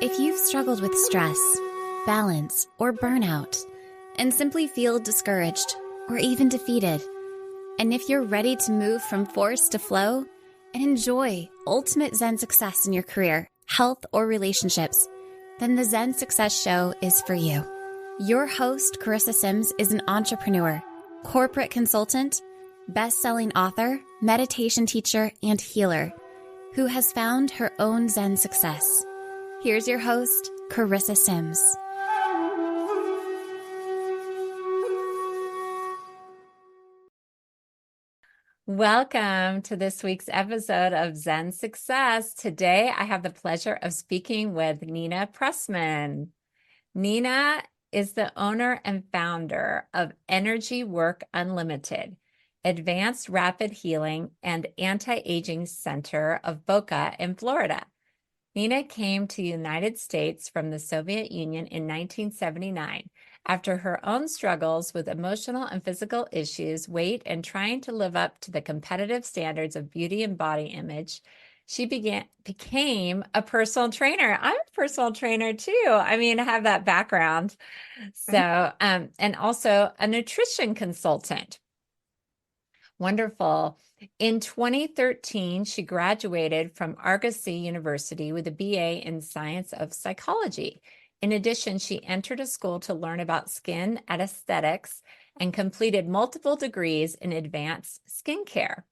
If you've struggled with stress, balance, or burnout, and simply feel discouraged or even defeated, and if you're ready to move from force to flow and enjoy ultimate Zen success in your career, health, or relationships, then the Zen Success Show is for you. Your host, Carissa Sims, is an entrepreneur, corporate consultant, best-selling author, meditation teacher, and healer who has found her own Zen success. Here's your host, Carissa Sims. Welcome to this week's episode of Zen Success. Today, I have the pleasure of speaking with Nina Presman. Nina is the owner and founder of Energy Work Unlimited, Advanced Rapid Healing and Anti-Aging Center of Boca in Florida. Nina came to the United States from the Soviet Union in 1979 after her own struggles with emotional and physical issues, weight, and trying to live up to the competitive standards of beauty and body image. She became a personal trainer. I'm a personal trainer too. I have that background. So, and also a nutrition consultant. Wonderful. In 2013, she graduated from Argosy University with a BA in Science of Psychology. In addition, she entered a school to learn about skin and aesthetics and completed multiple degrees in advanced skincare.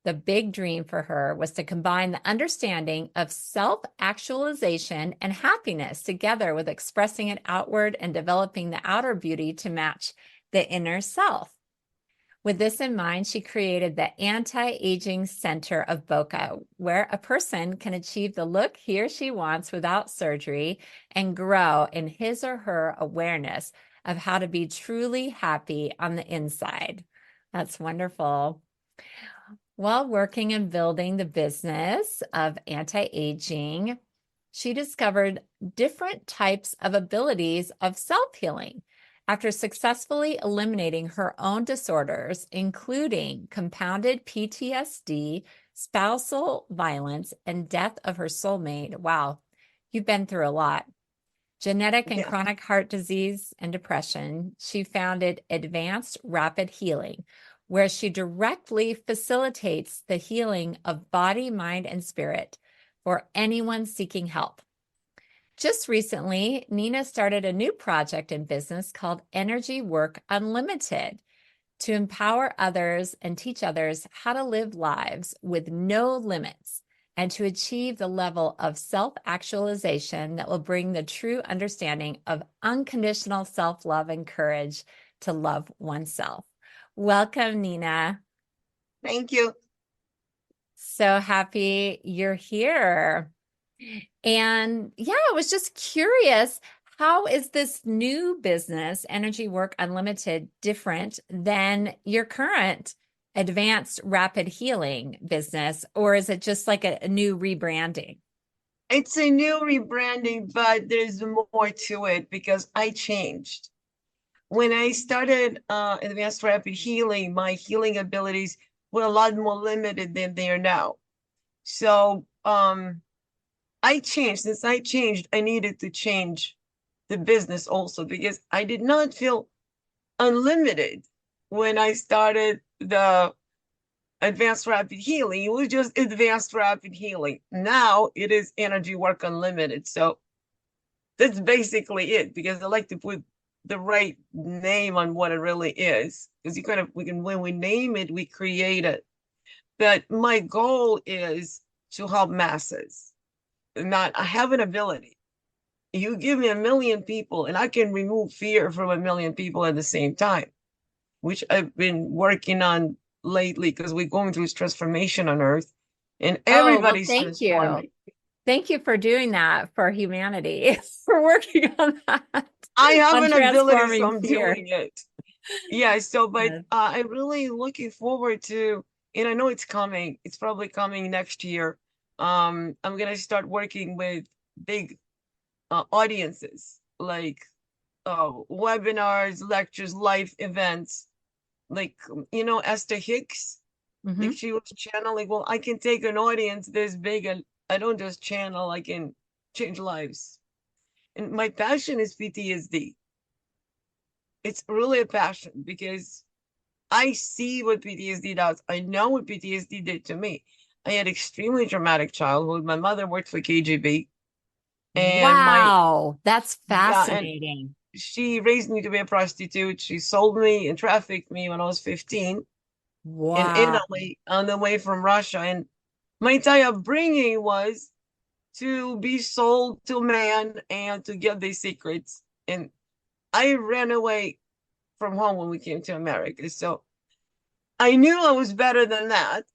The big dream for her was to combine the understanding of self-actualization and happiness together with expressing it outward and developing the outer beauty to match the inner self. With this in mind, she created the Anti-Aging Center of Boca, where a person can achieve the look he or she wants without surgery and grow in his or her awareness of how to be truly happy on the inside. That's wonderful. While working and building the business of anti-aging, she discovered different types of abilities of self-healing. After successfully eliminating her own disorders, including compounded PTSD, spousal violence, and death of her soulmate. Wow, you've been through a lot. Genetic and chronic heart disease and depression. She founded Advanced Rapid Healing, where she directly facilitates the healing of body, mind, and spirit for anyone seeking help. Just recently, Nina started a new project in business called Energy Work Unlimited to empower others and teach others how to live lives with no limits and to achieve the level of self-actualization that will bring the true understanding of unconditional self-love and courage to love oneself. Welcome, Nina. Thank you. So happy you're here. And I was just curious, how is this new business, Energy Work Unlimited, different than your current Advanced Rapid Healing business? Or is it just like a new rebranding? It's a new rebranding, but there's more to it because I changed. When I started Advanced Rapid Healing, my healing abilities were a lot more limited than they are now. So I changed. Since I changed, I needed to change the business also because I did not feel unlimited when I started the Advanced Rapid Healing. It was just Advanced Rapid Healing. Now it is Energy Work Unlimited. So that's basically it, because I like to put the right name on what it really is. Because when we name it, we create it. But my goal is to help masses. I have an ability. You give me 1 million people and I can remove fear from 1 million people at the same time, which I've been working on lately because we're going through this transformation on Earth and everybody's transforming. Thank you for doing that for humanity, for working on that. I have an ability, so I'm doing it. Yeah, so, but I'm really looking forward to, and I know it's coming. It's probably coming next year. I'm going to start working with big audiences, like webinars, lectures, live events, like, Esther Hicks. Mm-hmm. Like she was channeling. Well, I can take an audience this big and I don't just channel, I can change lives. And my passion is PTSD. It's really a passion because I see what PTSD does. I know what PTSD did to me. I had extremely traumatic childhood. My mother worked for KGB, and my Wow, that's yeah, and fascinating. she raised me to be a prostitute. She sold me and trafficked me when I was 15 in Wow. Italy on the way from Russia. And my entire upbringing was to be sold to man and to get their secrets. And I ran away from home when we came to America. So I knew I was better than that,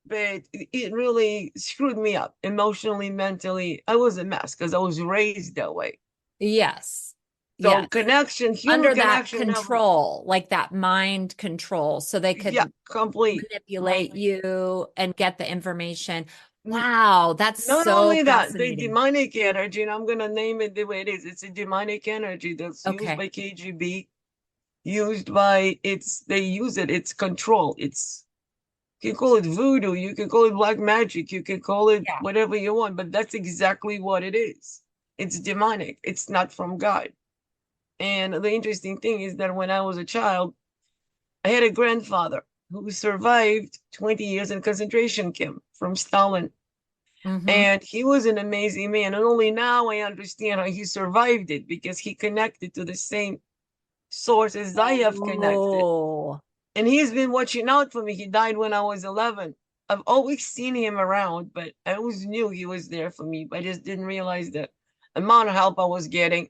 but it really screwed me up emotionally, mentally. I was a mess because I was raised that way. Yes. So Yes. connection, human Under that connection never, control, like that mind control, so they yeah, could complete. manipulate you and get the information. N- Wow, that's Not so only that, the fascinating. demonic energy, and I'm going to name it the way it is. It's a demonic energy that's used Okay. by KGB, used by they use it, it's control. You can call it voodoo, you can call it black magic, you can call it Yeah. whatever you want, but that's exactly what it is. It's demonic, it's not from God. And the interesting thing is that when I was a child, I had a grandfather who survived 20 years in concentration camp from Stalin. Mm-hmm. And he was an amazing man. And only now I understand how he survived it because he connected to the same source as I have connected. Oh, And he's been watching out for me. He died when I was 11. I've always seen him around, but I always knew he was there for me. But I just didn't realize the amount of help I was getting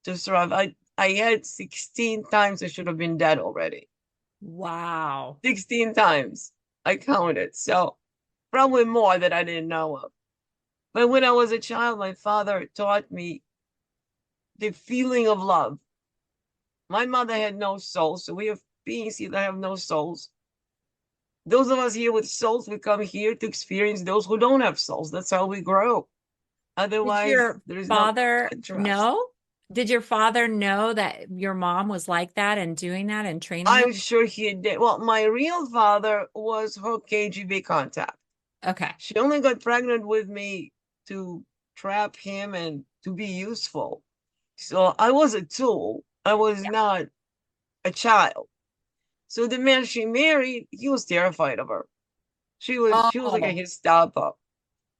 to survive. I had 16 times I should have been dead already. wow. 16 times I counted. So probably more that I didn't know of. But when I was a child, my father taught me the feeling of love. My mother had no soul, so we have beings here that have no souls. Those of us here with souls, we come here to experience those who don't have souls. That's how we grow. Did Otherwise, your there is no father contrast. know? Did your father know that your mom was like that and doing that and training you? I'm sure he did. Well, my real father was her KGB contact. Okay. She only got pregnant with me to trap him and to be useful. So I was a tool. I was Yeah. not a child. So the man she married, he was terrified of her. She was like a Oh, Gestapo.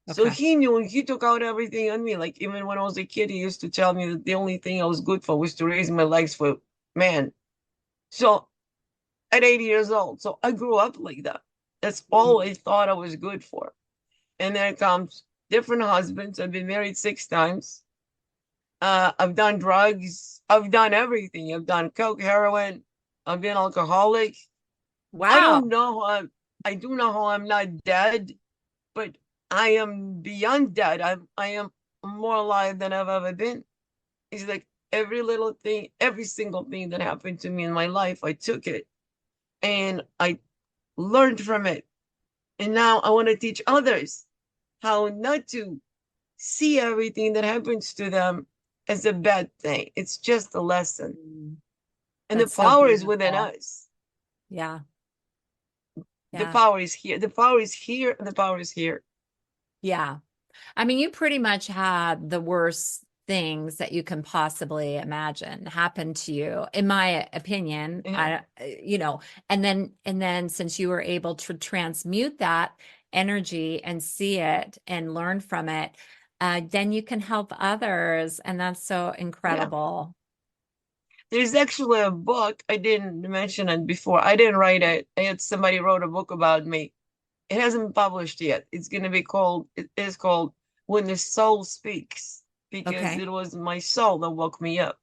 So okay. he knew, and he took out everything on me. Like even when I was a kid, he used to tell me that the only thing I was good for was to raise my legs for men. So at 80 years old, so I grew up like that. That's all I thought I was good for. And then comes different husbands. I've been married 6 times. I've done drugs. I've done everything. I've done coke, heroin. I've been alcoholic. I Wow. don't know how I do know how I'm not dead, but I am beyond dead. I am more alive than I've ever been. It's like every little thing, every single thing that happened to me in my life, I took it and I learned from it. And now I want to teach others how not to see everything that happens to them as a bad thing. It's just a lesson. Mm, And the that's so power is within beautiful. us. Yeah. The Yeah. power is here. The power is here, and the power is here. Yeah. I mean, you pretty much had the worst things that you can possibly imagine happen to you, in my opinion. Yeah. And then since you were able to transmute that energy and see it and learn from it, then you can help others. And that's so Yeah. incredible. There's actually a book. I didn't mention it before. I didn't write it. I had somebody wrote a book about me. It hasn't been published yet. It's going to be called, it is called When the Soul Speaks, because Okay. it was my soul that woke me up.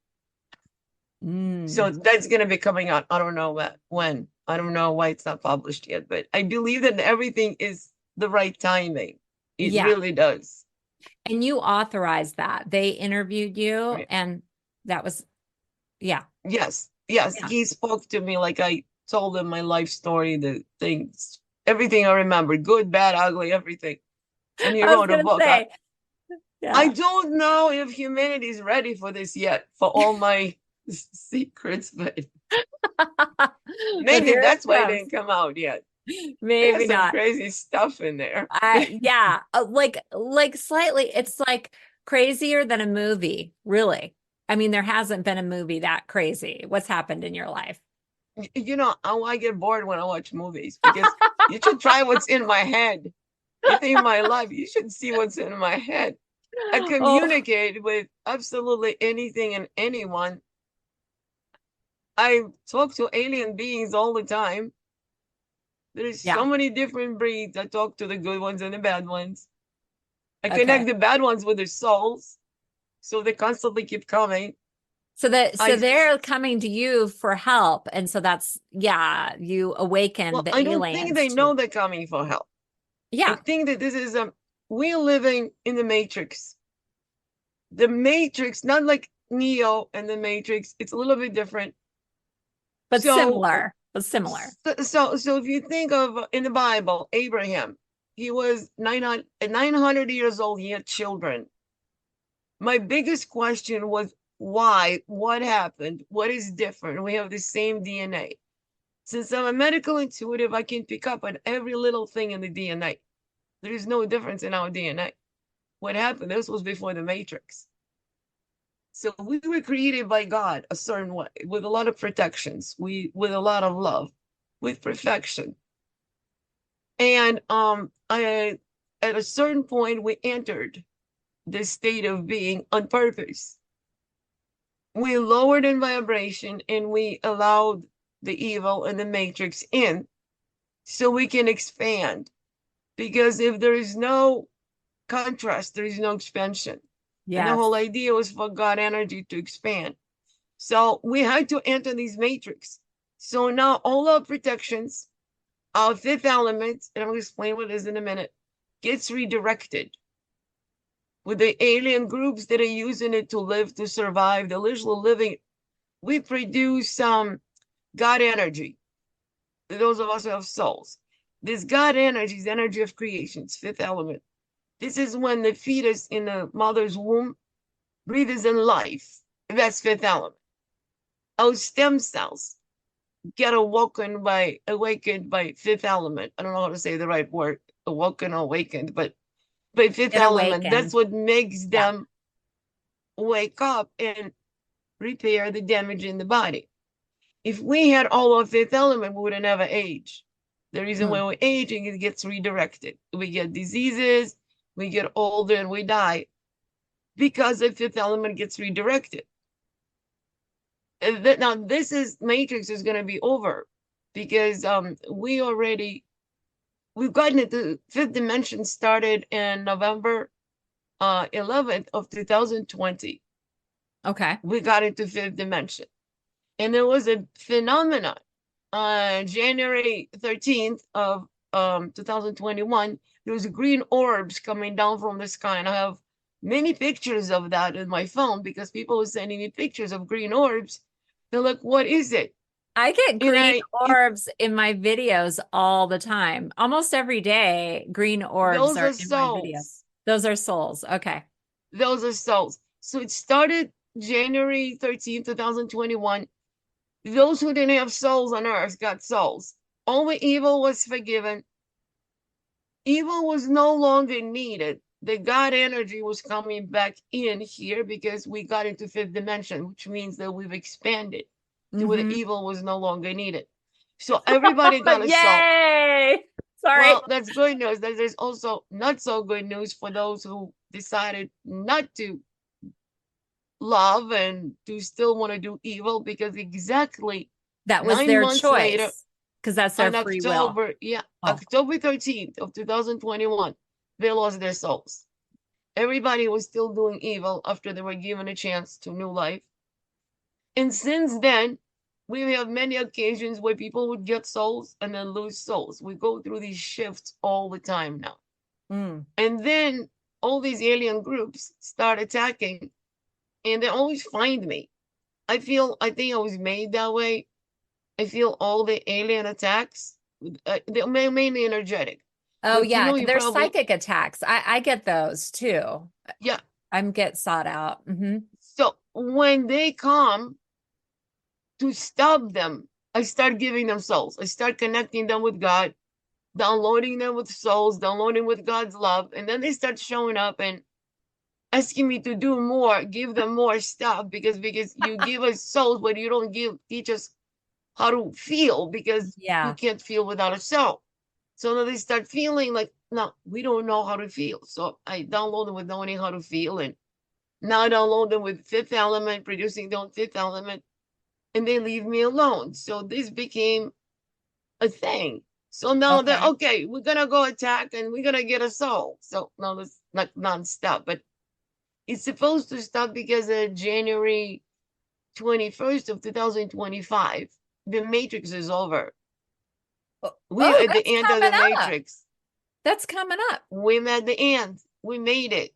So Mm. that's going to be coming out. I don't know when. I don't know why it's not published yet, but I believe that everything is the right timing. It Yeah. really does. And you authorized that. They interviewed you, Right. and that was, yeah. Yes. Yes. Yeah. He spoke to me like I told him my life story, the things, everything I remember, good, bad, ugly, everything. And he I was wrote a gonna book. say, I yeah. don't know if humanity is ready for this yet, for all my secrets, but But maybe here it that's why it comes. didn't come out yet. Maybe There's some not. crazy stuff in there. Yeah, like slightly, it's like crazier than a movie, really. I mean, there hasn't been a movie that crazy. What's happened in your life? You know, I get bored when I watch movies because you should try what's in my head. You think my life, you should see what's in my head. I Oh, communicate with absolutely anything and anyone. I talk to alien beings all the time. There's yeah. so many different breeds. I talk to the good ones and the bad ones. I connect Okay. the bad ones with their souls, so they constantly keep coming. So I they're coming to you for help. And so that's, yeah, you awaken well, the I don't think aliens they to, know they're coming for help. I yeah, think that this is we're living in the matrix. The matrix, not like Neo and the Matrix. It's a little bit different. but So similar, but similar. so if you think of in the Bible, Abraham, he was 900 years old. He had children. My biggest question was why? What happened? What is different? We have the same DNA. Since I'm a medical intuitive, I can pick up on every little thing in the DNA. There is no difference in our DNA. What happened? This was before the Matrix. So we were created by God a certain way, with a lot of protections, with a lot of love, with perfection. And I at a certain point we entered this state of being on purpose. We lowered in vibration and we allowed the evil and the matrix in so we can expand. Because if there is no contrast, there is no expansion. And the Yes. whole idea was for God energy to expand. So we had to enter these matrix. So now all our protections, our fifth element, and I'm going to explain what it is in a minute, gets redirected with the alien groups that are using it to live, to survive. They're literally living. We produce God energy. Those of us who have souls. This God energy is energy of creation, it's fifth element. This is when the fetus in the mother's womb breathes in life. That's fifth element. Our stem cells get awakened by fifth element. I don't know how to say the right word, awoken or awakened, but by fifth Get element, that's awakened. what makes Yeah. them wake up and repair the damage in the body. If we had all of fifth element, we would never age. The reason Hmm. why we're aging, it gets redirected. We get diseases, we get older, and we die because the fifth element gets redirected. Now, this is matrix is going to be over because we've gotten it. The fifth dimension started in November 11th of 2020. Okay. We got into fifth dimension. And there was a phenomenon on January 13th of 2021. There was green orbs coming down from the sky. And I have many pictures of that in my phone because people were sending me pictures of green orbs. They're like, what is it? I get And green orbs in my videos all the time. Almost every day, green orbs those are are in my videos. souls. Those are souls. Okay. Those are souls. So it started January 13th, 2021. Those who didn't have souls on earth got souls. All the evil was forgiven. Evil was no longer needed. The God energy was coming back in here because we got into fifth dimension, which means that we've expanded to where the Hmm. evil was no longer needed. So everybody got a soul. Yay! Sorry. Well, that's good news. There's also not so good news for those who decided not to love and to still want to do evil because exactly That was nine their months later, choice because that's their on free will. Oh, October 13th of 2021, they lost their souls. Everybody was still doing evil after they were given a chance to new life. And since then, we have many occasions where people would get souls and then lose souls. We go through these shifts all the time now. mm. And then all these alien groups start attacking and they always find me. I think I was made that way. I feel all the alien attacks, they're mainly energetic. Oh But you yeah, know, you there's probably, psychic attacks. I get those too. yeah. I'm get sought out. So when they come to stop them, I start giving them souls. I start connecting them with God, downloading them with souls, downloading with God's love. And then they start showing up. And asking me to do more, give them more stuff because you give us souls, but you don't teach us how to feel because you Yeah. can't feel without a soul. So now they start feeling like, no, we don't know how to feel. So I download them with knowing how to feel, and now I download them with fifth element, producing their own fifth element, and they leave me alone. So this became a thing. So now they're Okay. okay, we're gonna go attack and we're gonna get a soul. So now that's not nonstop, but it's supposed to stop because January 21st of 2025, the matrix is over. We're Oh, at the that's end of the coming up. matrix. That's coming up. We're at the end. We made it.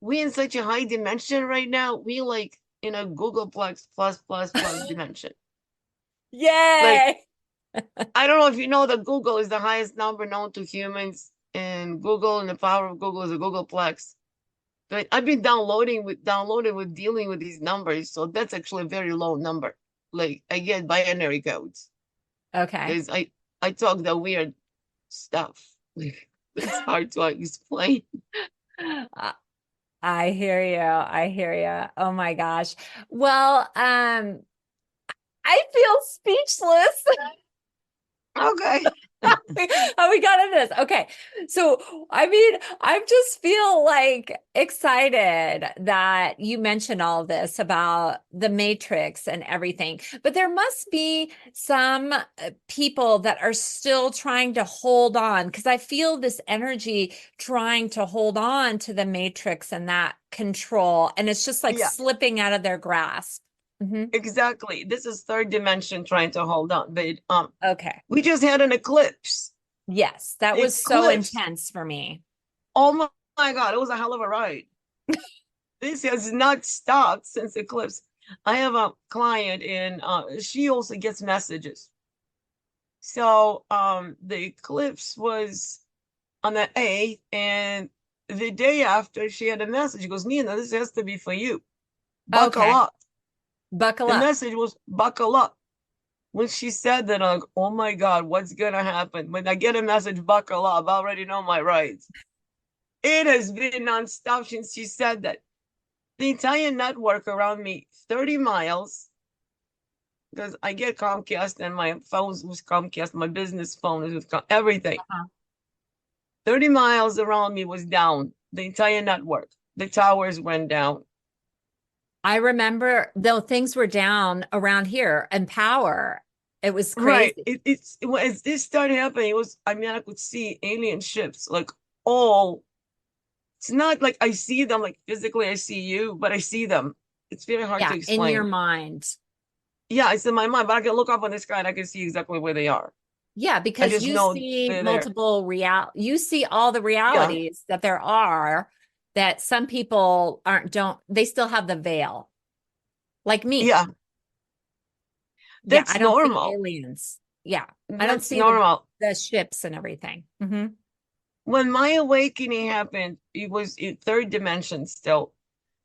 We're in such a high dimension right now. We like in a Googleplex plus dimension. Like, Yay. I don't know if you know that Google is the highest number known to humans, and Google and the power of Google is a Googleplex. But I've been downloading with dealing with these numbers, so that's actually a very low number. Like I get binary codes Okay. because I talk the weird stuff. Like it's hard to explain. Uh, I hear you. I hear you. Oh my gosh. Well, I feel speechless. Okay. How we got into this. Okay. So, I mean, I just feel like excited that you mentioned all this about the Matrix and everything. But there must be some people that are still trying to hold on because I feel this energy trying to hold on to the Matrix and that control. And it's just like Yeah, slipping out of their grasp. Hmm. exactly. This is third dimension trying to hold on. But Okay. we just had an eclipse. Yes, that The was so eclipse. intense for me. Oh my God, it was a hell of a ride. This has not stopped since eclipse. I have a client and she also gets messages. So the eclipse was on the 8th, and the day after she had a message. She goes, Nina, this has to be for you. Buckle Okay. up. Buckle The up. message was buckle up. When she said that, I'm like, oh my God, what's gonna happen? When I get a message, buckle up, I already know my rights. It has been nonstop since she said that. The entire network around me, 30 miles, because I get Comcast and my phone's with Comcast, my business phone is with everything. Uh-huh. 30 miles around me was down, the entire network. The towers went down. I remember though things were down around here and power. It was Right. crazy. As this started happening, it was, I mean, I could see alien ships like all, it's not like I see them like physically, I see you, but I see them. It's very hard Yeah, to in your explain. mind. Yeah, it's in my mind, but I can look up on the sky and I can see exactly where they are. Yeah, I because just you know see they're there. multiple you see all the Yeah. realities that there are that some people aren't don't they still have the veil. Like me. Yeah. Yeah, I That's don't see normal. aliens. Yeah. I don't That's see normal. the ships and everything. Hmm. When my awakening happened, it was in third dimension still.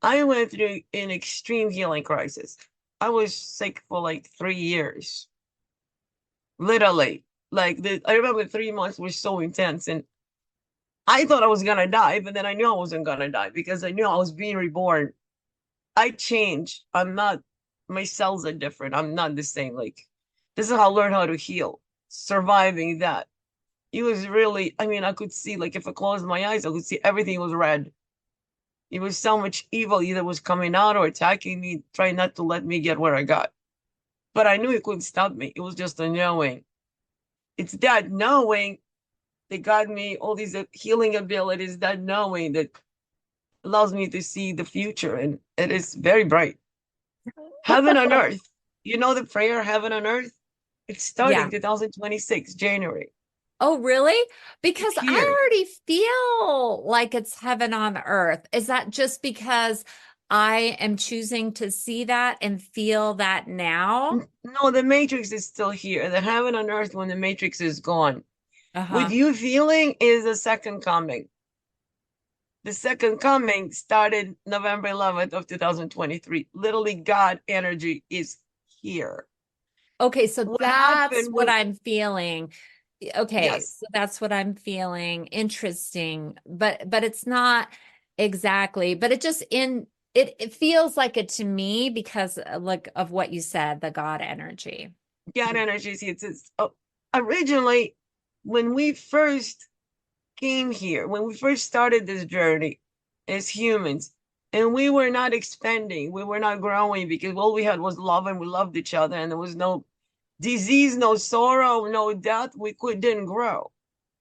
I went through an extreme healing crisis. I was sick for like 3 years, literally. I remember 3 months were so intense, and I thought I was gonna die, but then I knew I wasn't gonna die because I knew I was being reborn. I changed. I'm not. My cells are different. I'm not the same. Like this is how I learned how to heal. Surviving that, it was really. I mean, I could see like if I closed my eyes, I could see everything was red. It was so much evil either was coming out or attacking me, trying not to let me get where I got. But I knew it couldn't stop me. It was just a knowing. It's that knowing that got me all these healing abilities, that knowing that allows me to see the future. And it is very bright. Heaven on earth. You know the prayer, heaven on earth? It's starting Yeah. 2026, January. Oh, really? It's Because here. I already feel like it's heaven on earth. Is that just because I am choosing to see that and feel that now? No, the matrix is still here. The heaven on earth when the matrix is gone. What Uh-huh. you feeling is a second coming. The second coming started November 11th of 2023. Literally, God energy is here. Okay, so What that's happened what when, I'm feeling. Okay, yes, so that's what I'm feeling. Interesting. But it's not. Exactly. But it feels like it to me because like of what you said, the God energy. God energies. Originally, when we first came here, when we first started this journey as humans, and we were not expanding, we were not growing because all we had was love and we loved each other, and there was no disease, no sorrow, no death. Didn't grow.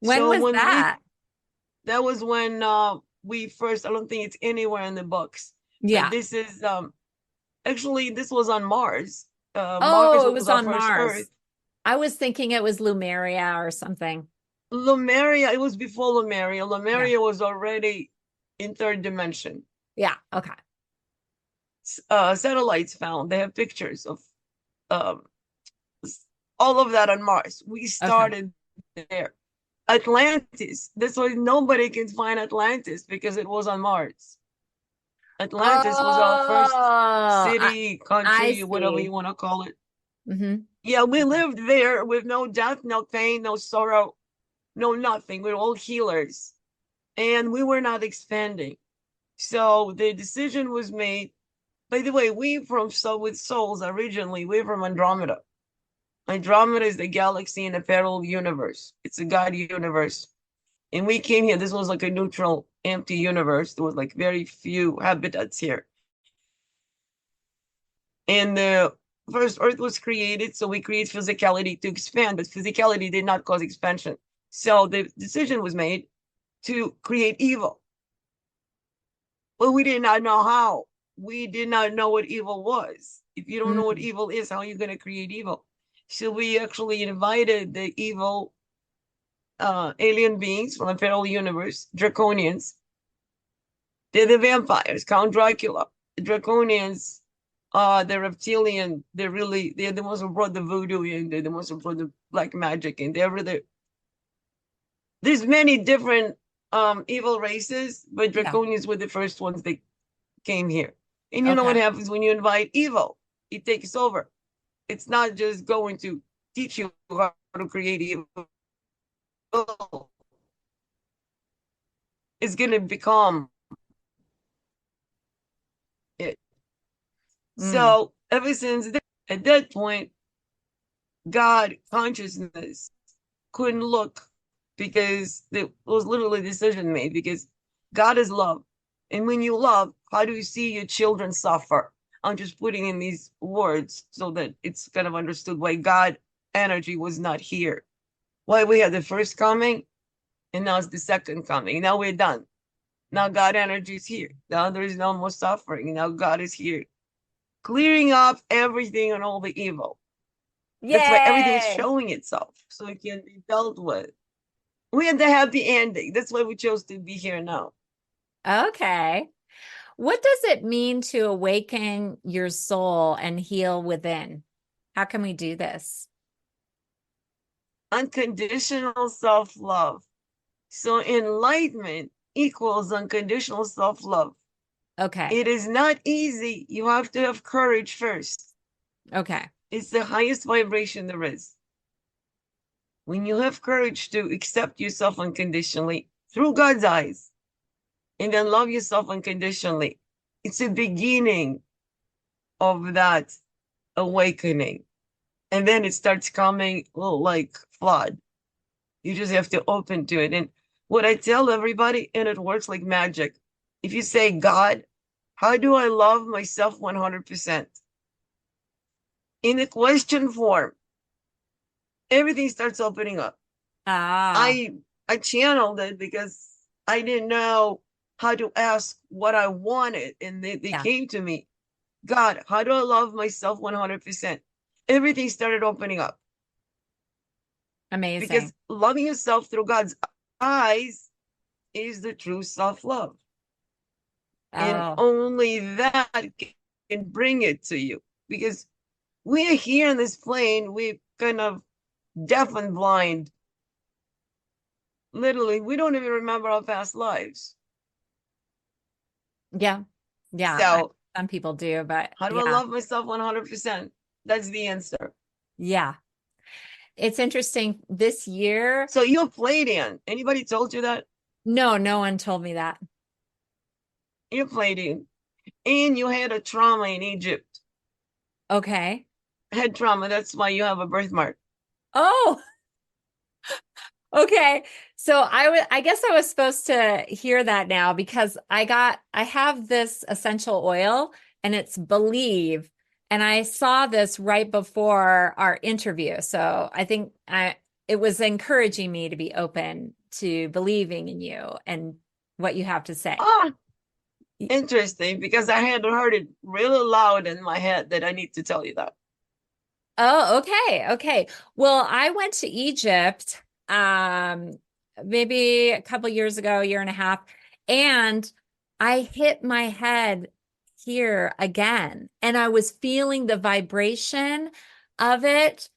When So was that? that was when we first, I don't think it's anywhere in the books, but Yeah. this is actually this was on Mars. Mars Oh, it was was our on first Earth. Mars. I was thinking it was Lumeria or something. Lemuria, it was before Lemuria. Yeah. Lemuria was already in third dimension. Yeah. Okay. Satellites found, they have pictures of um, all of that on Mars. We Okay. started there. Atlantis, that's why nobody can find Atlantis because it was on Mars. Atlantis was our first Oh, city, I country, whatever you see. want to call it. Hmm. Yeah, we Okay. lived there with no death, no pain, no sorrow, no nothing. We were all healers and we were not expanding. So the decision was made. By the way, we from So with Souls originally, we're from Andromeda. Andromeda is the galaxy in a parallel universe. It's a God universe. And we came here. This was like a neutral, empty universe. There was like very few habitats here. And the first Earth was created, so we create physicality to expand, but physicality did not cause expansion. So the decision was made to create evil. But we did not know how. We did not know what evil was. If you don't know what Mm. evil is, how are you going to create evil? So we actually invited the evil alien beings from the parallel universe, draconians. They're the vampires, Count Dracula. The draconians, the reptilian. They're the ones who brought the voodoo in. They're the ones who brought the black magic in. There's many different evil races, but Yeah. draconians were the first ones that came here. And you know what Okay. happens when you invite evil? It takes over. It's not just going to teach you how to create evil. It's going to become it. Mm. So ever since then, at that point, God consciousness couldn't look because it was literally a decision made because God is love. And when you love, how do you see your children suffer? I'm just putting in these words so that it's kind of understood why God energy was not here. Why we had the first coming and now it's the second coming. Now we're done. Now God energy is here. Now there is no more suffering. Now God is here, clearing up everything and all the evil. That's why everything is Yay. showing itself so it can be dealt with. We had the happy ending. That's why we chose to be here now. Okay. What does it mean to awaken your soul and heal within? How can we do this? Unconditional self love. So enlightenment equals unconditional self love. Okay. It is not easy. You have to have courage first. Okay. It's the highest vibration there is. When you have courage to accept yourself unconditionally through God's eyes and then love yourself unconditionally, it's a beginning of that awakening. And then it starts coming like flood. You just have to open to it. And what I tell everybody, and it works like magic. If you say, God, how do I love myself 100%? In the question form, everything starts opening up. Ah, I I channeled it because I didn't know how to ask what I wanted. And they yeah. came to me, God, how do I love myself 100%? Everything started opening up because Amazing. loving yourself through God's eyes is the true self love. And Oh, only that can bring it to you because we are here in this plane, we kind of deaf and blind. Literally, we don't even remember our past lives. yeah. Yeah. So, Some people do, but how do I yeah. love myself 100%? That's the answer. Yeah. It's interesting this year. So, you're Pleiadian. Anybody told you that? No, no one told me that. airplaning, and you had a trauma in Egypt. Okay. Head trauma. That's why you have a birthmark. Oh, okay. So I guess I was supposed to hear that now because I have this essential oil and it's Believe. And I saw this right before our interview. So I think it was encouraging me to be open to believing in you and what you have to say. Ah, interesting, because I had heard it really loud in my head that I need to tell you that. Oh, okay. Okay. Well, I went to Egypt um maybe a couple years ago, year and a half, and I hit my head here again, and I was feeling the vibration of it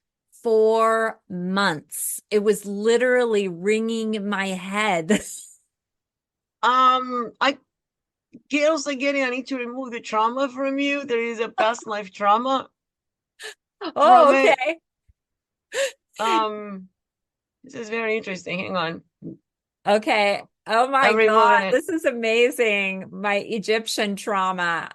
for months. It was literally ringing my head. I also getting. I need to remove the trauma from you. There is a past life trauma from Oh, it. okay. Um, this is very interesting. Hang on, Okay. Oh my I'm God, removing it. this is amazing. My Egyptian trauma.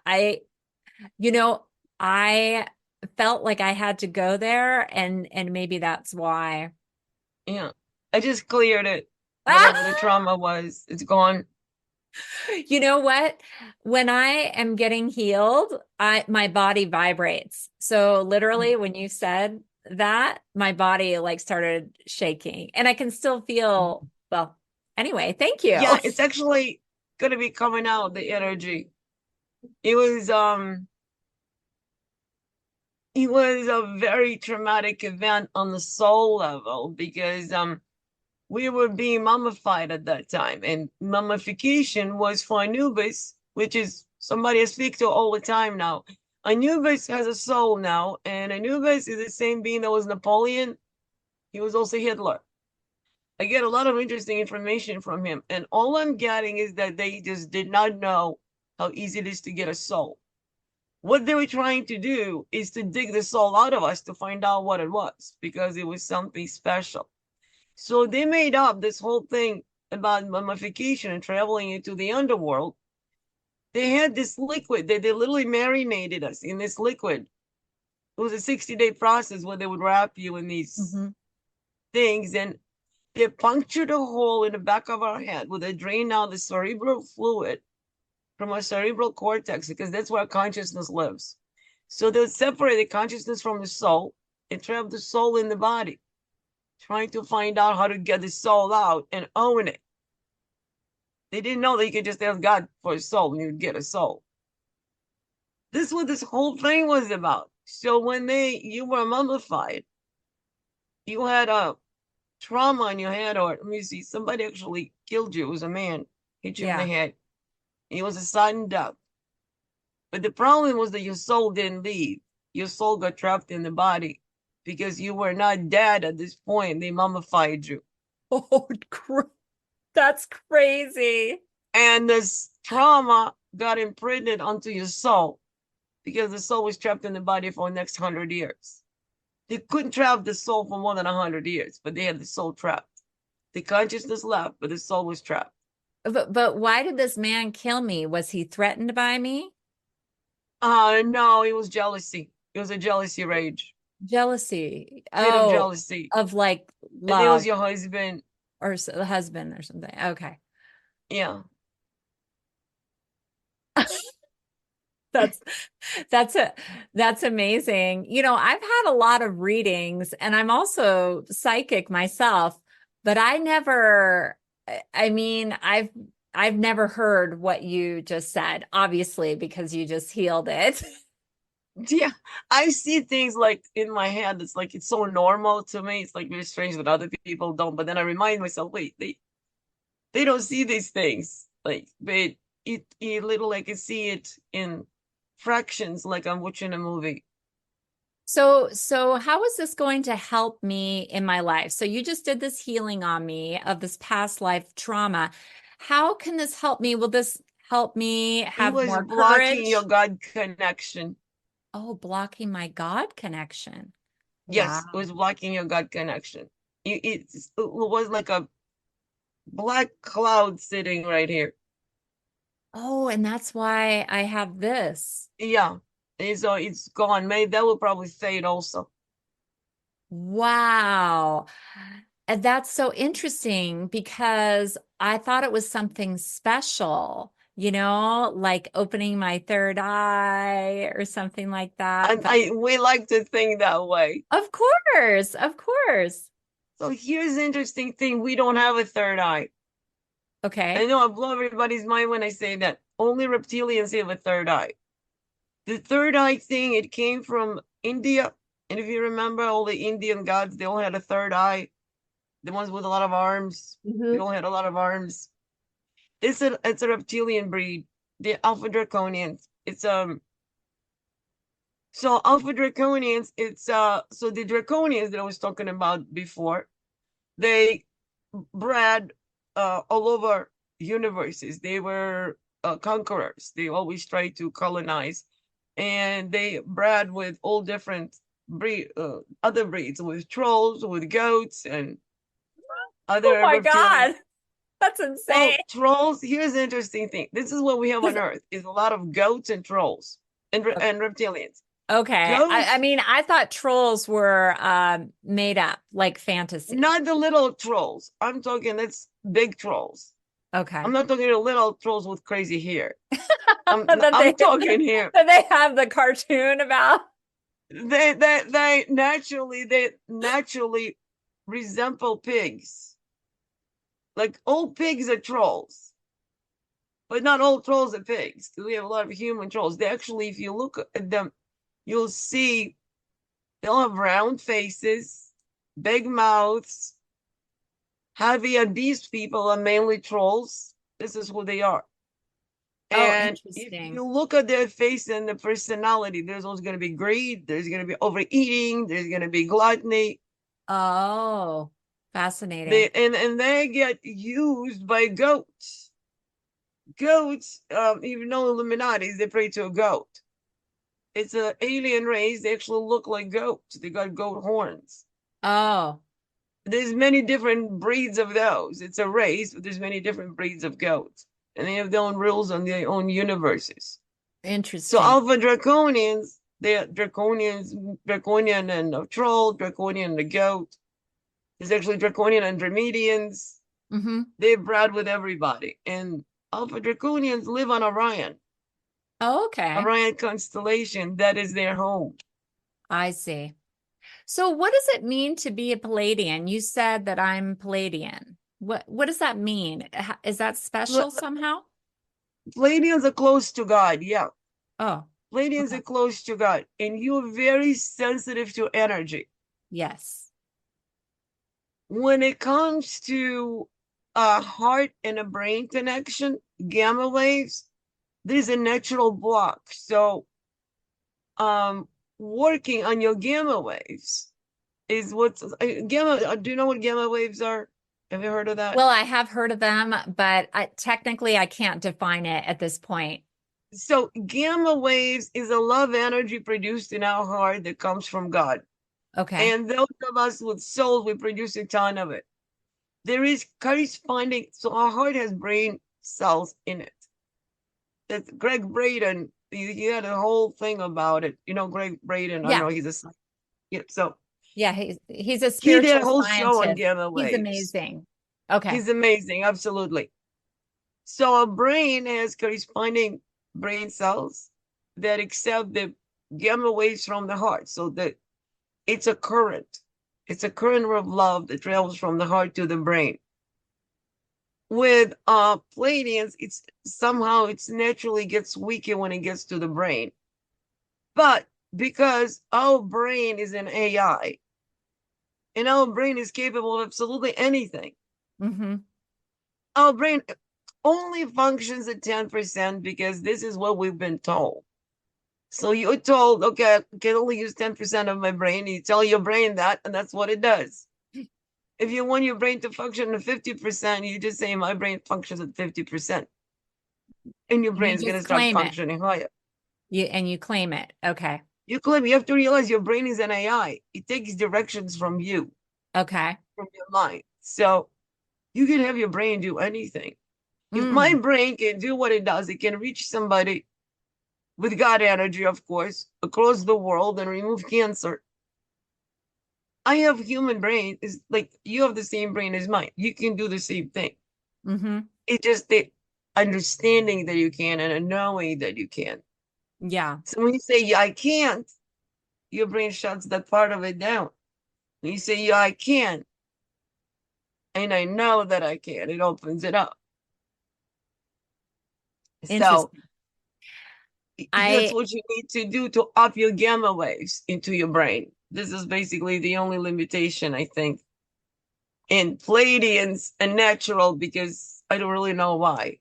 You know, I felt like I had to go there and maybe that's why. Yeah, I just cleared it. Ah! Whatever the trauma was, it's gone. You know what? When I am getting healed, I my body vibrates. So literally when you said that, my body like started shaking and I can still feel, well, anyway, thank you. Yeah, it's actually gonna be coming out, the energy. It was it was a very traumatic event on the soul level, because we were being mummified at that time, and mummification was for Anubis, which is somebody I speak to all the time now. Anubis has a soul now, and Anubis is the same being that was Napoleon. He was also Hitler. I get a lot of interesting information from him, and all I'm getting is that they just did not know how easy it is to get a soul. What they were trying to do is to dig the soul out of us to find out what it was, because it was something special. So they made up this whole thing about mummification and traveling into the underworld. They had this liquid that they literally marinated us in this liquid. It was a 60-day process where they would wrap you in these Mhm. things, and they punctured a hole in the back of our head where they drained out the cerebral fluid from our cerebral cortex, because that's where consciousness lives. So they would separate the consciousness from the soul and trap the soul in the body, trying to find out how to get the soul out and own it. They didn't know that you could just ask God for a soul and you'd get a soul. This is what this whole thing was about. So when you were mummified, you had a trauma in your head, or let me see, somebody actually killed you. It was a man, hit you in the Yeah. head. It was a sudden death. But the problem was that your soul didn't leave. Your soul got trapped in the body because you were not dead at this point. They mummified you. Oh, that's crazy. And this trauma got imprinted onto your soul because the soul was trapped in the body for the next 100 years. They couldn't trap the soul for more than 100 years, but they had the soul trapped. The consciousness left, but the soul was trapped. But why did this man kill me? Was he threatened by me? No, it was jealousy. It was a jealousy rage, Jealousy. fit of Oh, jealousy. of like I think it was love your husband. or the husband or something. Okay. Yeah. That's that's a that's amazing. You know, I've had a lot of readings and I'm also psychic myself, but I mean, I've never heard what you just said, obviously, because you just healed it. Yeah. I see things like in my head. It's like it's so normal to me. It's like very strange that other people don't. But then I remind myself, wait, they don't see these things. Like, but it little I can see it in fractions, like I'm watching a movie. So how is this going to help me in my life? So you just did this healing on me of this past life trauma. How can this help me? Will this help me It have was more blocking your courage? God connection. Oh, blocking my God connection. Wow. Yes, it was blocking your God connection. It was like a black cloud sitting right here. Oh, and that's why I have this. Yeah. And so it's gone. Maybe that will probably fade also. Wow. And that's so interesting because I thought it was something special, like opening my third eye or something like that. And But we like to think that way. of course, of course. So here's the interesting thing. We don't have a third eye. I Okay. know I blow everybody's mind when I say that. Only reptilians have a third eye. The third eye thing, it came from India. And if you remember, all the Indian gods, they all had a third eye. The ones with a lot of arms, they Hmm. all had a lot of arms. It's a reptilian breed, the Alpha Draconians. It's so Alpha Draconians, it's so the Draconians that I was talking about before, they bred all over universes. They were conquerors. They always tried to colonize, and they bred with all different other breeds, with trolls, with goats, and Oh other my reptilian. God. That's insane. Well, trolls. Here's the interesting thing. This is what we have 'Cause- on Earth: is a lot of goats and trolls and reptilians. Okay. I Goats, mean, I thought trolls were made up like fantasy. not the little trolls. I'm talking that's big trolls. I'm Okay. not talking the little trolls with crazy hair. I'm That I'm they talking here. that they have the cartoon about. They naturally resemble pigs. Like all pigs are trolls, but not all trolls are pigs. Because we have a lot of human trolls. They actually, if you look at them, you'll see they'll have round faces, big mouths, heavy, and these people are mainly trolls. This is who they are. Oh, And if interesting. you look at their face and the personality, there's always going to be greed, there's going to be overeating, there's going to be gluttony. Oh, fascinating. They get used by goats. Goats, even though Illuminati, they pray to a goat. It's an alien race. They actually look like goats. They got goat horns. Oh, There's many different breeds of those. It's a race, but there's many different breeds of goats, and they have their own rules on their own universes. So interesting. Alpha Draconians, they're Draconian and a troll, Draconian and a goat. There's actually Draconian and Andromedians. Hmm. They bred with everybody. And Alpha Draconians live on Orion, Oh, okay. Orion constellation. That is their home. I see. So what does it mean to be a Palladian? You said that I'm Palladian. What does that mean? Is that special somehow? Pleiadians are close to God. Yeah. Oh, Pleiadians okay. are close to God. And you're very sensitive to energy. Yes. When it comes to a heart and a brain connection, gamma waves, there's a natural block. So working on your gamma waves is what's gamma. Do you know what gamma waves are? Have you heard of that? Well, I have heard of them, but technically I can't define it at this point. So gamma waves is a love energy produced in our heart that comes from God. Okay. And those of us with souls, we produce a ton of it. There is corresponding, so our heart has brain cells in it. That's Greg Braden. He had a whole thing about it. You know, Greg Braden, I Yeah. know he's a, yeah, so Yeah, he's a he did a spiritual whole show on scientist. gamma He's waves. amazing. Okay. He's amazing, absolutely. So a brain has corresponding brain cells that accept the gamma waves from the heart. So that it's a current. It's a current of love that travels from the heart to the brain. With Pleiadians, it's naturally gets weaker when it gets to the brain. But because our brain is an AI and our brain is capable of absolutely anything, Hmm. our brain only functions at 10% because this is what we've been told. So you're told, okay, I can only use 10% of my brain. You tell your brain that, and that's what it does. If you want your brain to function at 50%, you just say, my brain functions at 50%. And your And you brain's going to just start claim it. functioning higher. You claim it. Okay. You have to realize your brain is an AI. It takes directions from Okay. from your mind. So you can have your brain do anything. If my Mm, brain can do what it does, it can reach somebody with God energy, of course, across the world and remove cancer. I have human brain. Is like you have the same brain as mine. You can do the same thing. hmm. It's just the understanding that you can and a knowing that you can. Yeah. So when you say, yeah, I can't, your brain shuts that part of it down. When you say, yeah, I can, and I know that I can, it opens it up. So Interesting. that's I what you need to do to up your gamma waves into your brain. This is basically the only limitation, I think, in Pleiadians and natural, because I don't really know why.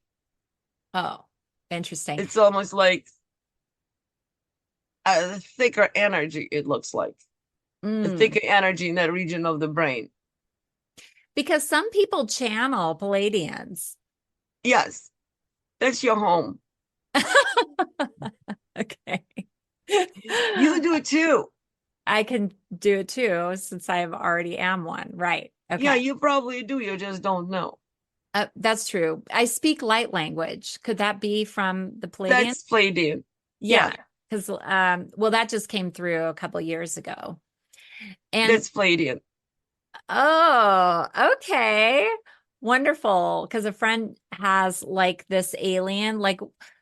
Oh, interesting. It's almost like a thicker energy, it looks like a Mm. thicker energy in that region of the brain. Because some people channel Palladians. Yes, that's your home. Okay. You do it too. I can do it too since I already am one. Right. Yeah, Okay. you probably do. You just don't know. That's true. I speak light language. Could that be from the Palladian? That's Pleiadian. Yeah. Yeah, Because, well, that just came through a couple years ago. And that's Pleiadian. oh, okay. Wonderful. Because a friend has like this alien, like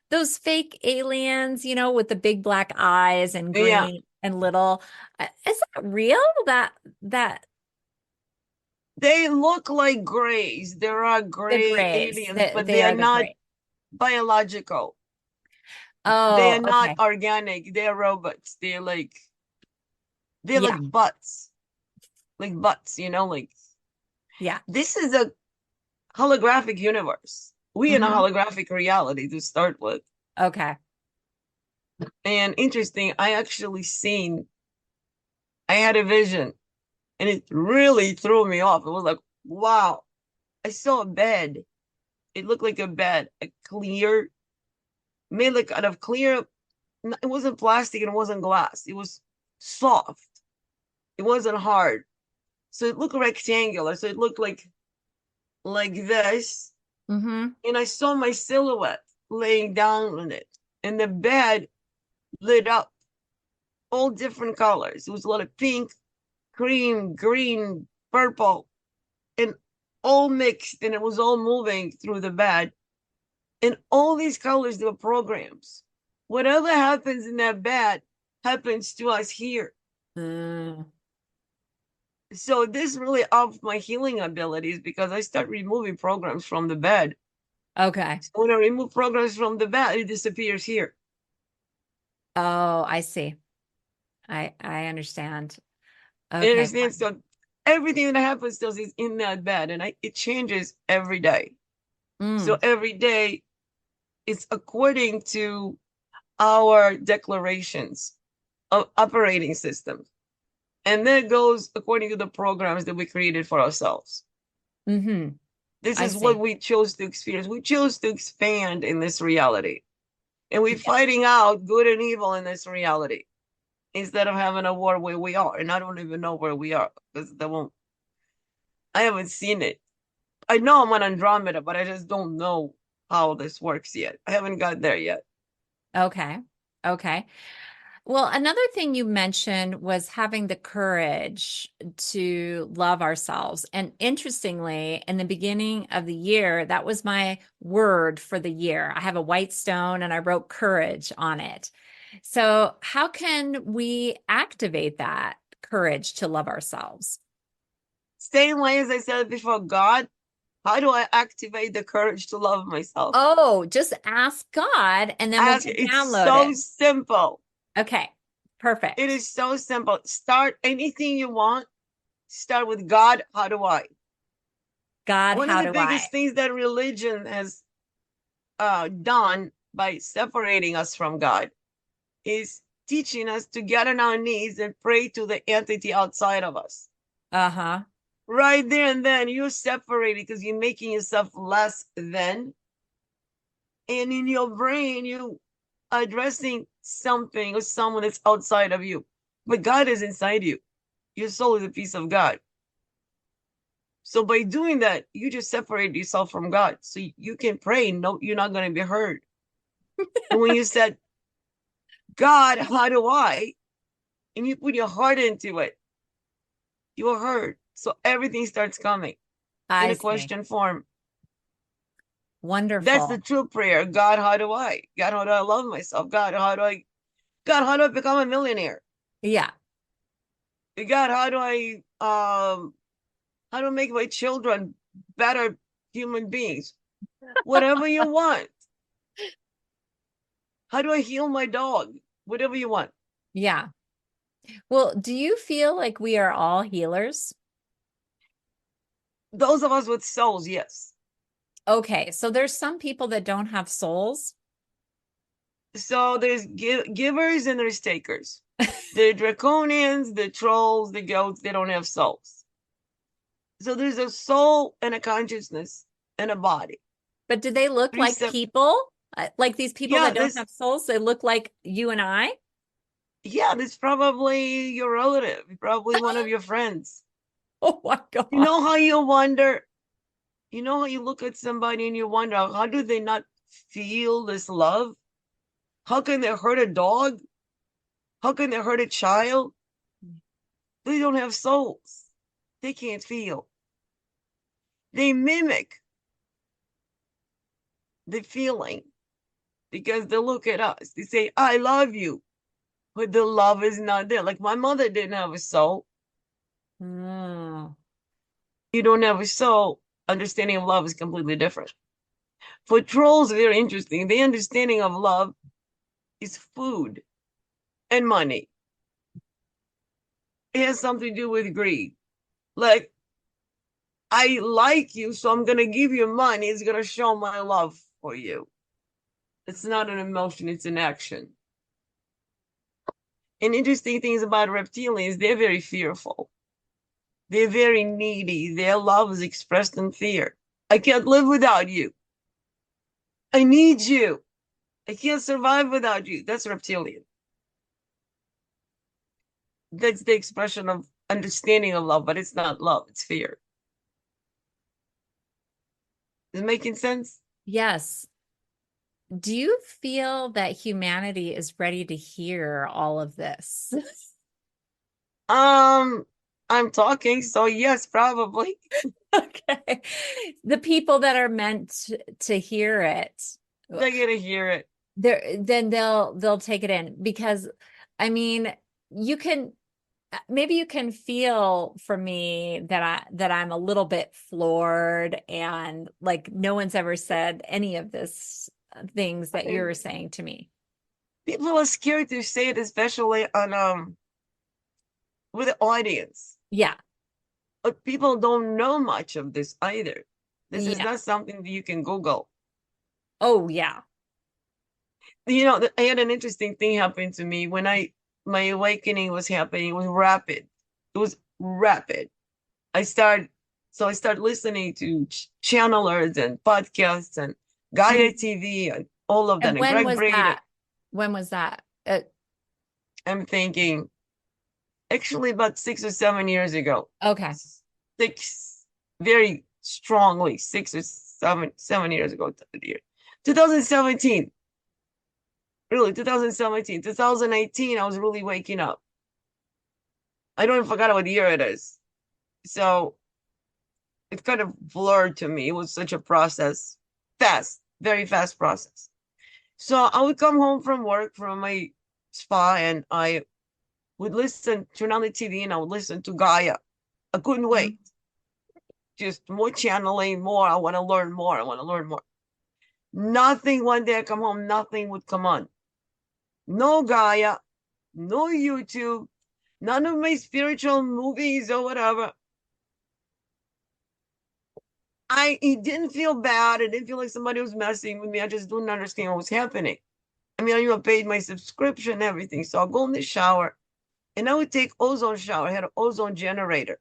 those fake aliens, with the big black eyes and Yeah, green and little. Is that real? That they look like grays. There are the gray grays, aliens, they, but they they are are the not gray. biological. They are Oh, not okay. organic. They're robots. They're Yeah. like butts, like Yeah. this is a holographic universe. We in a Hmm. holographic reality to start with. Okay. And interesting, I had a vision and it really threw me off. It was like, wow, I saw a bed. It looked like a bed, a clear, made like out of clear. It wasn't plastic and it wasn't glass. It was soft. It wasn't hard. So it looked rectangular. So it looked like this. Hmm. And I saw my silhouette laying down on it. And the bed lit up all different colors. It was a lot of pink, cream, green, purple, and all mixed. And it was all moving through the bed. And all these colors, they were programs. Whatever happens in that bed happens to us here. Mm, So this really upped my healing abilities because I start removing programs from the bed. okay. So when I remove programs from the bed, it disappears here. Oh, I see. I understand. You Okay. understand? So everything that happens to us is in that bed, and it changes every day. So Mm, every day it's according to our declarations of operating system. And then it goes according to the programs that we created for ourselves. hmm. This I is what see. we chose to experience. We chose to expand in this reality. And we're Yeah. fighting out good and evil in this reality instead of having a war where we are. And I don't even know where we are because I haven't seen it. I know I'm on Andromeda, but I just don't know how this works yet. I haven't got there yet. Okay. Okay. Well, another thing you mentioned was having the courage to love ourselves. And interestingly, in the beginning of the year, that was my word for the year. I have a white stone and I wrote courage on it. So, how can we activate that courage to love ourselves? Same way as I said before, God, how do I activate the courage to love myself? Oh, just ask God and then we'll It's download so it. simple. Okay, It perfect. is so simple. Start anything you want. Start with God, how do I? God, One of how the do I? biggest things that religion has done by separating us from God is teaching us to get on our knees and pray to the entity outside of us. Uh-huh. Right there and then, you're separated because you're making yourself less than. And in your brain, you are addressing something or someone that's outside of you. But God is inside you. Your soul is a piece of God. So by doing that, you just separate yourself from God. So you can pray. No, you're not going to be heard. And when you said, God, how do I? And you put your heart into it, you are heard. So everything starts coming in I a see. question form. That's the Wonderful. true prayer. God, how do I? God, how do I love myself? God, how do I become a millionaire? Yeah. God, how do I make my children better human beings? Whatever you want. How do I heal my dog? Whatever you want. Yeah. Well, do you feel like we are all healers? Those of us with souls, yes. Okay, so there's some people that don't have souls. So there's givers and there's takers. The draconians, the trolls, the goats, they don't have souls. So there's a soul and a consciousness and a body. But do they look Three like sep- people? Like these people yeah, that don't this have souls, they look like you and I? yeah, this probably your relative, probably one of your friends. Oh my You God. know how you wonder, you know how you look at somebody and you wonder, how do they not feel this love? How can they hurt a dog? How can they hurt a child? They don't have souls. They can't feel. They mimic the feeling because they look at us. They say, I love you, but the love is not there. Like my mother didn't have a soul. Oh, You don't have a soul. Understanding of love is completely different. For trolls, very interesting. The understanding of love is food and money. It has something to do with greed. Like, I like you, so I'm going to give you money. It's going to show my love for you. It's not an emotion, it's an action. And interesting things about reptilians, they're very fearful. They're very needy. Their love is expressed in fear. I can't live without you. I need you. I can't survive without you. That's reptilian. That's the expression of understanding of love, but it's not love, it's fear. Is it making sense? yes. Do you feel that humanity is ready to hear all of this? Um, I'm talking, so yes, probably. Okay. The people that are meant to hear it, They're gonna hear it. then they'll take it in because I mean, you can maybe you can feel from me that I'm a little bit floored and like no one's ever said any of this things that you're And saying to me. people are scared to say it, especially on with the audience. Yeah. But people don't know much of this either. This is Yeah. not something that you can Google. Oh, yeah. You know, I had an interesting thing happen to me when my awakening was happening. It was rapid. It was rapid. I start I start listening to channelers and podcasts and Gaia And TV and all of that and and when Greg was Braden. that? When was that? I'm thinking actually about 6 or 7 years ago. Okay. Six very strongly, 6 or 7 years ago. 2017. Really, 2017, 2018, I was really waking up. I don't even forget what year it is. So it kind of blurred to me. It was such a process, fast, very fast process. So I would come home from work from my spa and I would turn on the TV and I would listen to Gaia. I couldn't Mhm. wait. Just more channeling, more. I want to learn more. I want to learn more. Nothing one day I come home, nothing would come on. No Gaia, no YouTube, none of my spiritual movies or whatever. It didn't feel bad. It didn't feel like somebody was messing with me. I just didn't understand what was happening. I mean, I paid my subscription and everything. So I'll go in the shower and I would take ozone shower. I had an ozone generator.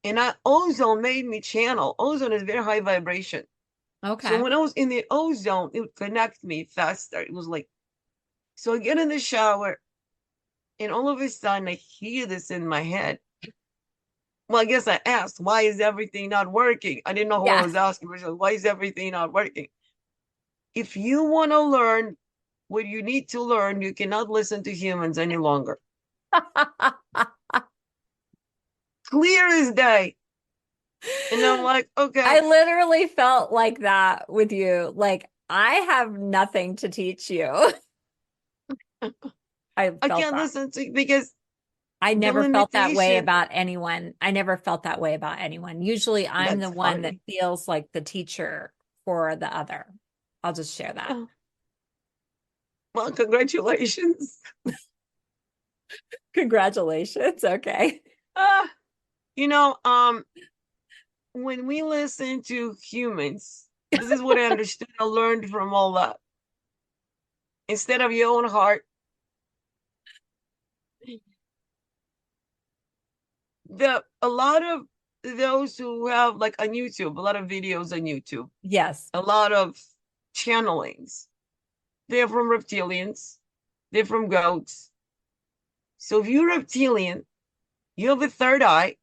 And ozone made me channel. Ozone is very high vibration. So Okay. when I was in the ozone, it would connect me faster. It was like, so I get in the shower and all of a sudden I hear this in my head. Well, I guess I asked, why is everything not working? I didn't know who I Yeah. was asking. Why is everything not working? If you want to learn what you need to learn, you cannot listen to humans any longer. Clear as day. And I'm like, I okay, literally felt like that with you. Like, I have nothing to teach you. I I felt can't that. listen to because I the never felt that way limitation, about anyone. I never felt that way about anyone. Usually I'm the that's one that funny. feels like the teacher for the other. I'll just share that. Oh, well, congratulations. Congratulations. Okay. Uh, you know, when we listen to humans, this is what I understood. I learned from all that. Instead of your own heart, the a lot of those who have like on YouTube, a lot of videos on YouTube, Yes. a lot of channelings. They're from reptilians, they're from goats. So if you're reptilian, you have a third eye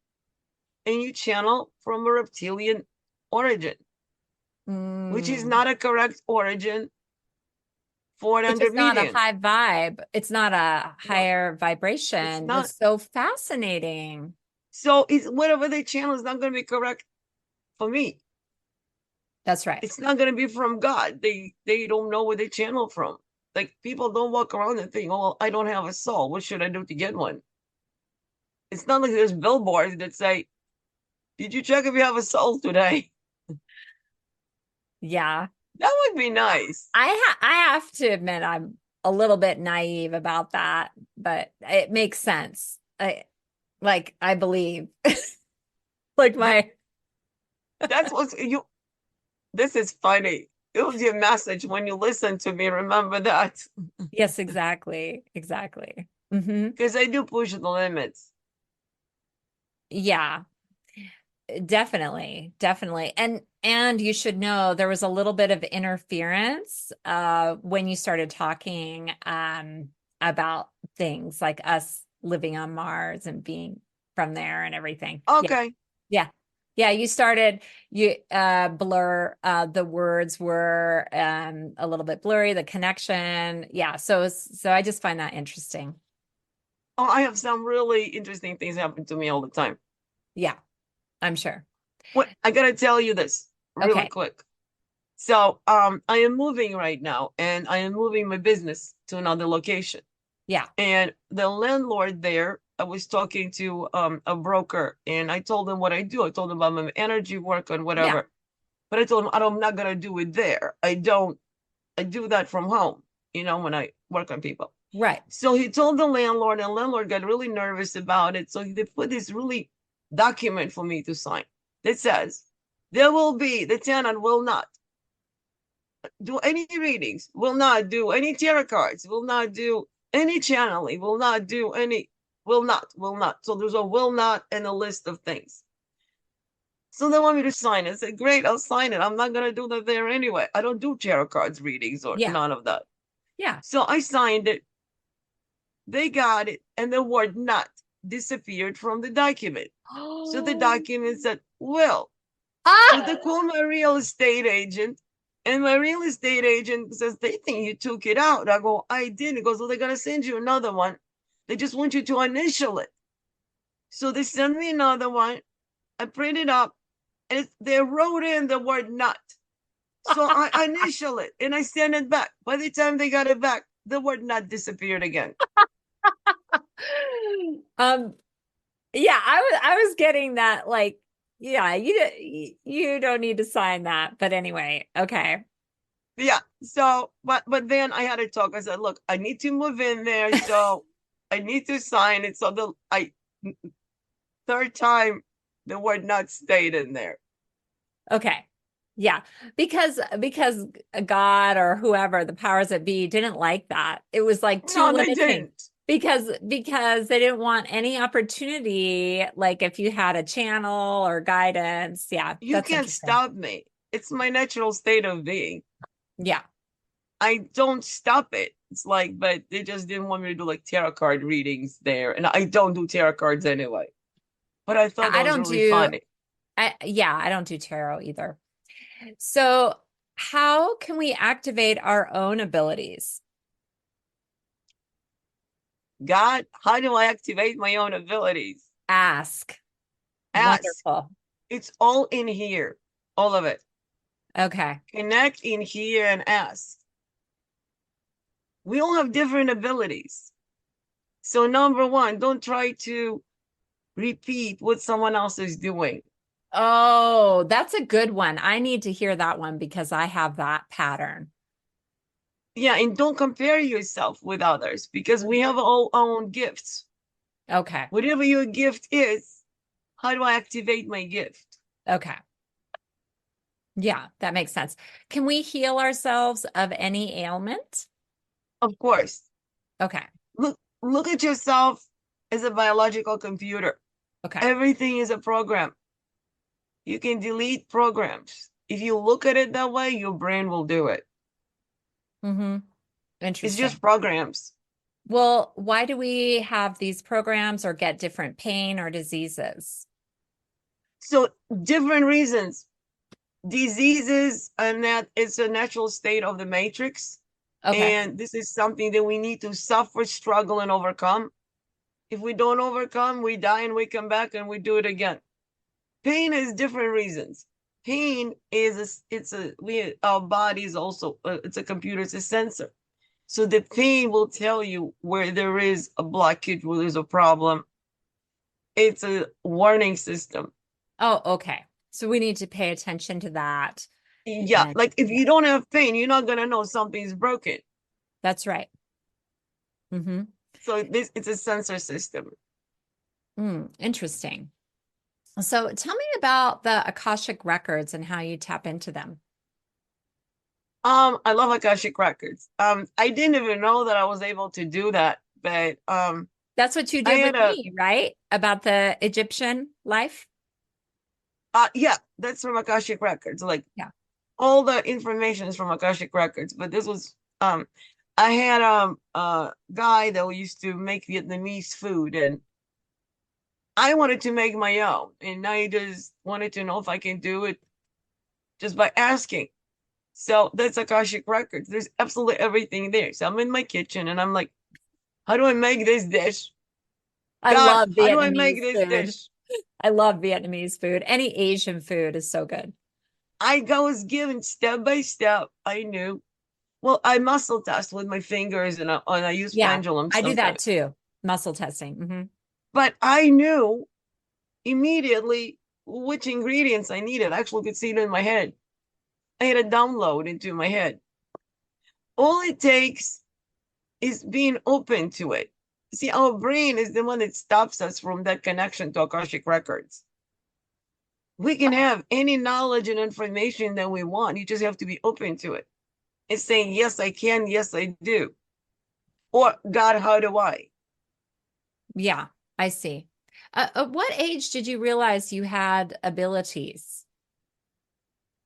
and you channel from a reptilian origin, which is Mm. not a correct origin for an Which is not a undermedian. high vibe. It's not a No, higher it's vibration. not. That's so fascinating. So it's whatever they channel is not going to be correct for me. That's right. It's not going to be from God. They don't know where they channel from. Like people don't walk around and think, "Oh, I don't have a soul. What should I do to get one?" It's not like there's billboards that say, "Did you check if you have a soul today?" Yeah. That would be nice. I have to admit I'm a little bit naive about that, but it makes sense. I believe like That my that's what you. This is funny. It was your message when you listen to me. Remember that yes, exactly. Exactly. Hmm. because I do push the limits. Yeah, definitely. Definitely. And you should know there was a little bit of interference when you started talking about things like us living on Mars and being from there and everything. Yeah. Okay. Yeah. Yeah, you started you blur the words were a little bit blurry, the connection. Yeah, so I just find that interesting. Oh, I have some really interesting things happen to me all the time. Yeah, I'm sure. What I gotta tell you this really Okay. quick. So, I am moving right now, and I am moving my business to another location. Yeah. And the landlord there, I was talking to a broker, and I told him what I do. I told him about my energy work and Yeah. whatever. But I told him I'm not gonna do it there. I don't. I do that from home. When I work on people. Right. So he told the landlord, and the landlord got really nervous about it. So they put this really document for me to sign that says the tenant will not do any readings, will not do any tarot cards, will not do any channeling, will not do any, will not. So there's a will not and a list of things. So they want me to sign it. I said, great, I'll sign it. I'm not going to do that there anyway. I don't do tarot cards readings or Yeah. none of that. Yeah. So I signed it. They got it. And the word not disappeared from the document. So the Oh. document said, well, so Ah! they call my real estate agent, and my real estate agent says, they think you took it out. I go, I didn't. He goes, well, they're going to send you another one. They just want you to initial it. So they send me another one. I print it up, and they wrote in the word not. So I initial it and I send it back. By the time they got it back, the word not disappeared again. Um, yeah, I was getting that like, yeah, you don't need to sign that. But anyway, okay. Yeah. So, but then I had to talk. I said, look, I need to move in there, so I need to sign it. So the I third time the word not stayed in there. Okay. Yeah. Because God or whoever, the powers that be, didn't like that. It was like too No, they limiting. didn't. Because they didn't want any opportunity, like if you had a channel or guidance. Yeah, You that's can't interesting. stop me. It's my natural state of being. Yeah. I don't stop it. It's like, but they just didn't want me to do like tarot card readings there. And I don't do tarot cards anyway. but I thought that I was don't really do funny. I don't do tarot either. So, how can we activate our own abilities? God, how do I activate my own abilities? Ask. Ask. Wonderful. It's all in here, all of it. Okay. Connect in here and ask. We all have different abilities. So, number one, don't try to repeat what someone else is doing. Oh, that's a good one. I need to hear that one because I have that pattern. Yeah, and don't compare yourself with others because we have all our own gifts. Okay. Whatever your gift is, how do I activate my gift? Okay. Yeah, that makes sense. Can we heal ourselves of any ailment? Of course, Okay. look at yourself as a biological computer. Okay. Everything is a program. You can delete programs. If you look at it that way, your brain will do it. Mm-hmm. It's Interesting. just programs. Well, why do we have these programs or get different pain or diseases? So different reasons. Diseases and that it's a natural state of the matrix. Okay. And this is something that we need to suffer, struggle, and overcome. If we don't overcome, we die and we come back and we do it again. Pain is different reasons. Pain is it's a we our body is also it's a computer, it's a sensor. So the pain will tell you where there is a blockage, where there's a problem. It's a warning system. Oh, okay. So we need to pay attention to that. Yeah, And like if yeah, you don't have pain, you're not gonna know something's broken. that's right. Mm-hmm. So this it's a sensor system. Interesting. So tell me about the Akashic records and how you tap into them. I love Akashic records. I didn't even know that I was able to do that, but That's what you I did had with a me, right? About the Egyptian life? yeah, that's from Akashic records. Like Yeah. all the information is from Akashic records, but this was I had a guy that used to make Vietnamese food, and I wanted to make my own, and I just wanted to know if I can do it just by asking. So that's Akashic records. There's absolutely everything there. So I'm in my kitchen and I'm like, how do I make this dish? I God, love how do I make Vietnamese this food. dish? I love Vietnamese food. Any Asian food is so good. I was given step by step. I knew. Well, I muscle test with my fingers and I use Yeah, pendulums I do that sometimes. too. Muscle testing. But I knew immediately which ingredients I needed. I actually could see it in my head. I had a download into my head. All it takes is being open to it. See, our brain is the one that stops us from that connection to Akashic records. We can have any knowledge and information that we want. You just have to be open to it. It's saying, yes, I can. Yes, I do. Or, God, how do I? Yeah, I see. At what age did you realize you had abilities?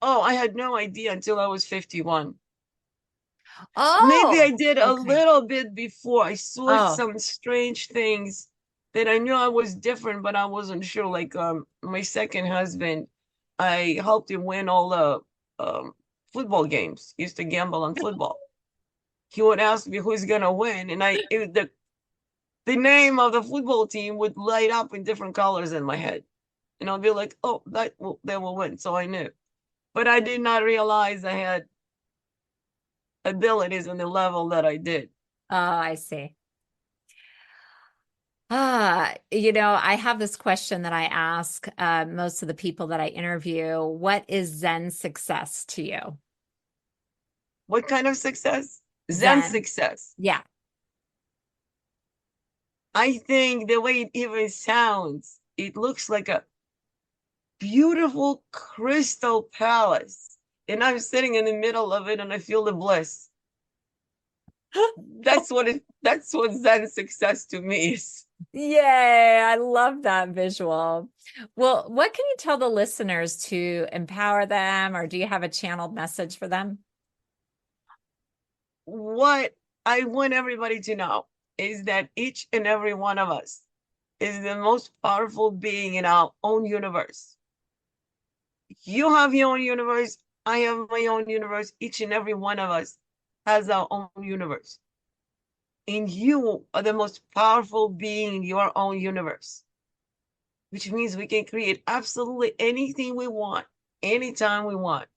Oh, I had no idea until I was 51. Maybe I Oh, did a okay. little bit before. I saw Oh, some strange things that I knew I was different, but I wasn't sure. Like my second husband, I helped him win all the football games. He used to gamble on football. He would ask me who's gonna win, and the name of the football team would light up in different colors in my head, and I'll be like, oh, they will win. So I knew, but I did not realize I had abilities on the level that I did. I see. I have this question that I ask most of the people that I interview. What is Zen success to you? What kind of success? Zen Zen. success. Yeah. I think the way it even sounds, it looks like a beautiful crystal palace. And I'm sitting in the middle of it and I feel the bliss. That's what Zen success to me is. Yay, I love that visual. Well, what can you tell the listeners to empower them, or do you have a channeled message for them? What I want everybody to know is that each and every one of us is the most powerful being in our own universe. You have your own universe. I have my own universe. Each and every one of us has our own universe. And you are the most powerful being in your own universe, which means we can create absolutely anything we want, anytime we want.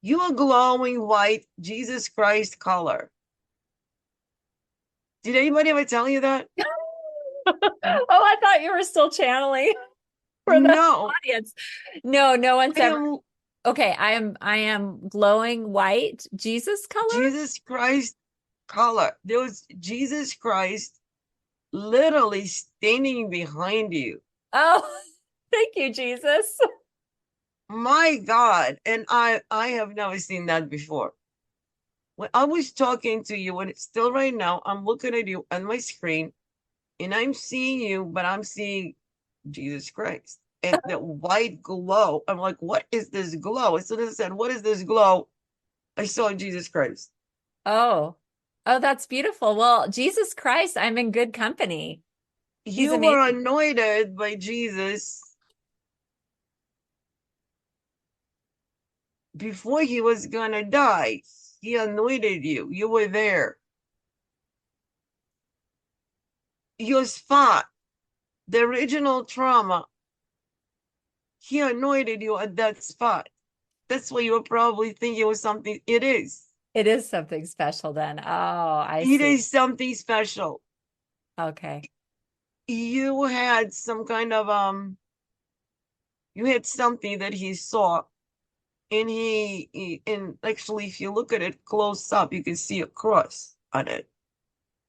You are glowing white, Jesus Christ color. Did anybody ever tell you that? Oh, I thought you were still channeling for the No, audience. No, no one's I ever. am Okay, I am glowing white Jesus color. Jesus Christ color. There was Jesus Christ literally standing behind you. Oh, thank you, Jesus. My God. And I have never seen that before. When I was talking to you, and it's still right now, I'm looking at you on my screen and I'm seeing you, but I'm seeing Jesus Christ and the white glow. I'm like, what is this glow? As soon as I said, what is this glow? I saw Jesus Christ. Oh, oh, that's beautiful. Well, Jesus Christ, I'm in good company. He's You were amazing. anointed by Jesus before he was gonna die. He anointed you. You were there. Your spot, the original trauma, he anointed you at that spot. That's why you were probably thinking it was something. It is. It is something special then. Oh, I It see. is something special. Okay. You had some kind of you had something that he saw, and and actually if you look at it close up, you can see a cross on it,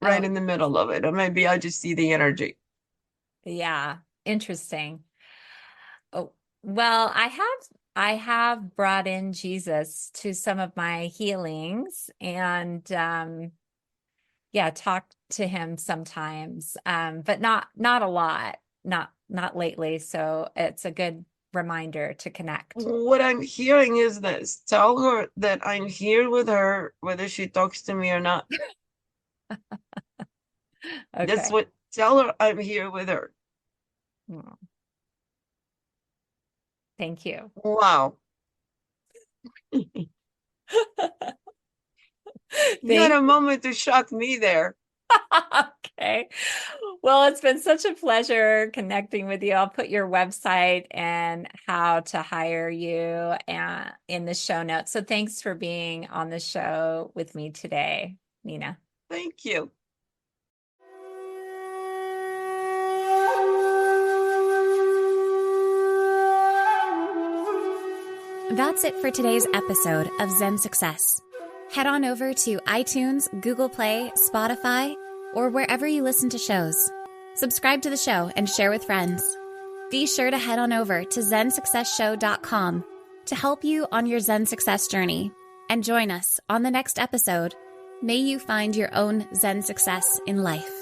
right Oh, in the middle of it. Or maybe I just see the energy. yeah. Interesting. Oh, well, I have brought in Jesus to some of my healings and yeah, talked to him sometimes. But not a lot. Not lately. So it's a good reminder to connect. What I'm hearing is this: tell her that I'm here with her, whether she talks to me or not. That's Okay. what, tell her I'm here with her. Oh, thank you. Wow. You had Thank a moment to shock me there. Okay. Well, it's been such a pleasure connecting with you. I'll put your website and how to hire you and in the show notes. So thanks for being on the show with me today, Nina. Thank you. That's it for today's episode of Zen Success. Head on over to iTunes, Google Play, Spotify, or wherever you listen to shows. Subscribe to the show and share with friends. Be sure to head on over to ZenSuccessShow.com to help you on your Zen success journey. And join us on the next episode. May you find your own Zen success in life.